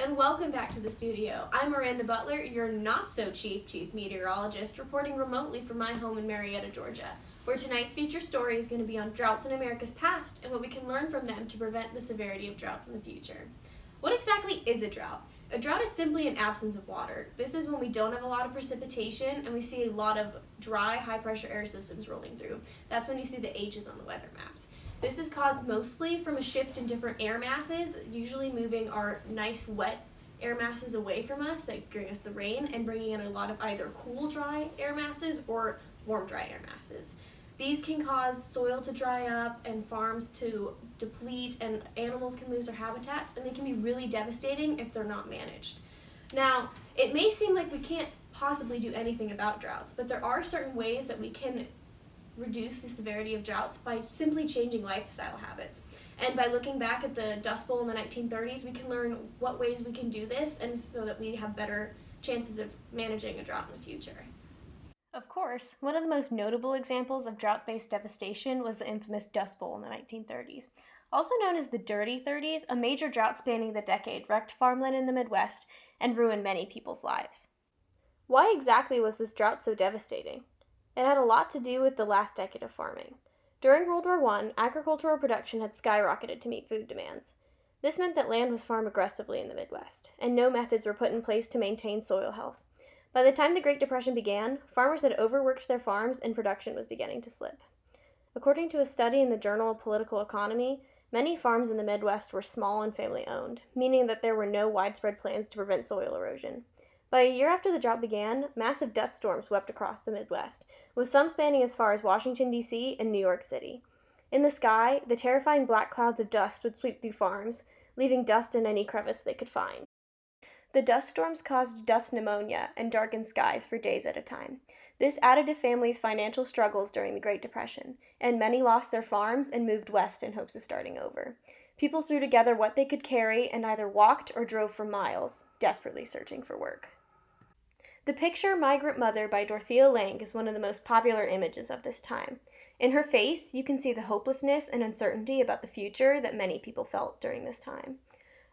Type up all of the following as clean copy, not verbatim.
and welcome back to the studio. I'm Miranda Butler, your not-so-chief meteorologist, reporting remotely from my home in Marietta, Georgia, where tonight's feature story is going to be on droughts in America's past and what we can learn from them to prevent the severity of droughts in the future. What exactly is a drought? A drought is simply an absence of water. This is when we don't have a lot of precipitation and we see a lot of dry, high-pressure air systems rolling through. That's when you see the H's on the weather maps. This is caused mostly from a shift in different air masses, usually moving our nice wet air masses away from us that bring us the rain and bringing in a lot of either cool dry air masses or warm dry air masses. These can cause soil to dry up and farms to deplete, and animals can lose their habitats, and they can be really devastating if they're not managed. Now, it may seem like we can't possibly do anything about droughts, but there are certain ways that we can reduce the severity of droughts by simply changing lifestyle habits. And by looking back at the Dust Bowl in the 1930s, we can learn what ways we can do this, and so that we have better chances of managing a drought in the future. Of course, one of the most notable examples of drought-based devastation was the infamous Dust Bowl in the 1930s. Also known as the Dirty 30s, a major drought spanning the decade wrecked farmland in the Midwest and ruined many people's lives. Why exactly was this drought so devastating? It had a lot to do with the last decade of farming. During World War I, agricultural production had skyrocketed to meet food demands. This meant that land was farmed aggressively in the Midwest, and no methods were put in place to maintain soil health. By the time the Great Depression began, farmers had overworked their farms and production was beginning to slip. According to a study in the Journal of Political Economy, many farms in the Midwest were small and family-owned, meaning that there were no widespread plans to prevent soil erosion. By a year after the drought began, massive dust storms swept across the Midwest, with some spanning as far as Washington, D.C. and New York City. In the sky, the terrifying black clouds of dust would sweep through farms, leaving dust in any crevice they could find. The dust storms caused dust pneumonia and darkened skies for days at a time. This added to families' financial struggles during the Great Depression, and many lost their farms and moved west in hopes of starting over. People threw together what they could carry and either walked or drove for miles, desperately searching for work. The picture Migrant Mother by Dorothea Lange is one of the most popular images of this time. In her face, you can see the hopelessness and uncertainty about the future that many people felt during this time.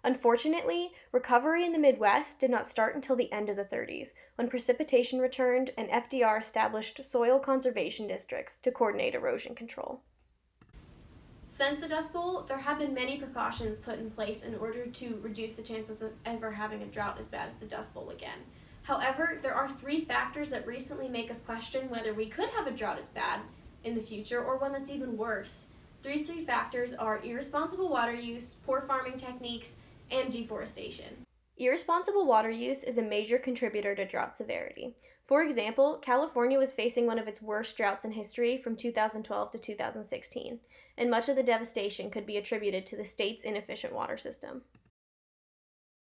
Unfortunately, recovery in the Midwest did not start until the end of the 30s, when precipitation returned and FDR established soil conservation districts to coordinate erosion control. Since the Dust Bowl, there have been many precautions put in place in order to reduce the chances of ever having a drought as bad as the Dust Bowl again. However, there are 3 factors that recently make us question whether we could have a drought as bad in the future or one that's even worse. These 3 factors are irresponsible water use, poor farming techniques, and deforestation. Irresponsible water use is a major contributor to drought severity. For example, California was facing one of its worst droughts in history from 2012 to 2016, and much of the devastation could be attributed to the state's inefficient water system.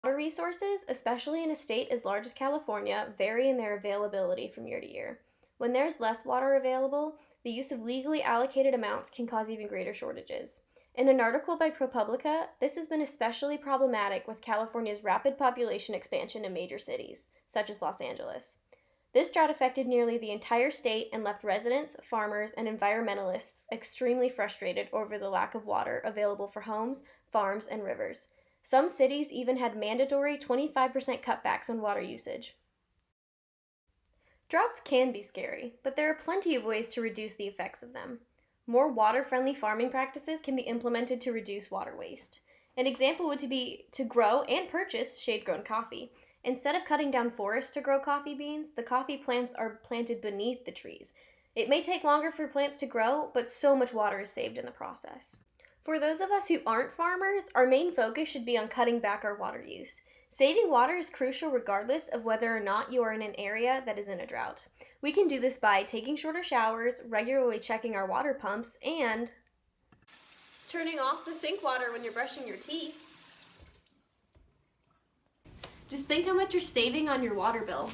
Water resources, especially in a state as large as California, vary in their availability from year to year. When there's less water available, the use of legally allocated amounts can cause even greater shortages. In an article by ProPublica, this has been especially problematic with California's rapid population expansion in major cities, such as Los Angeles. This drought affected nearly the entire state and left residents, farmers, and environmentalists extremely frustrated over the lack of water available for homes, farms, and rivers. Some cities even had mandatory 25% cutbacks on water usage. Droughts can be scary, but there are plenty of ways to reduce the effects of them. More water-friendly farming practices can be implemented to reduce water waste. An example would be to grow and purchase shade-grown coffee. Instead of cutting down forests to grow coffee beans, the coffee plants are planted beneath the trees. It may take longer for plants to grow, but so much water is saved in the process. For those of us who aren't farmers, our main focus should be on cutting back our water use. Saving water is crucial regardless of whether or not you are in an area that is in a drought. We can do this by taking shorter showers, regularly checking our water pumps, and turning off the sink water when you're brushing your teeth. Just think how much you're saving on your water bill.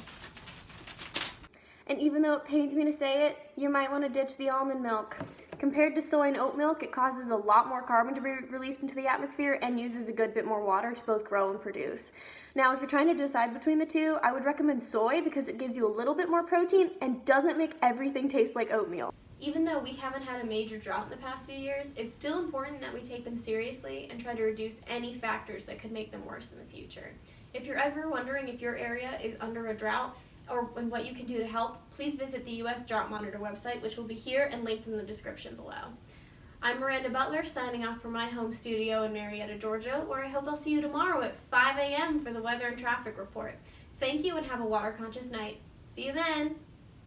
And even though it pains me to say it, you might want to ditch the almond milk. Compared to soy and oat milk, it causes a lot more carbon to be released into the atmosphere and uses a good bit more water to both grow and produce. Now, if you're trying to decide between the two, I would recommend soy because it gives you a little bit more protein and doesn't make everything taste like oatmeal. Even though we haven't had a major drought in the past few years, it's still important that we take them seriously and try to reduce any factors that could make them worse in the future. If you're ever wondering if your area is under a drought and what you can do to help, please visit the U.S. Drought Monitor website, which will be here and linked in the description below. I'm Miranda Butler, signing off from my home studio in Marietta, Georgia, where I hope I'll see you tomorrow at 5 a.m. for the weather and traffic report. Thank you and have a water-conscious night. See you then!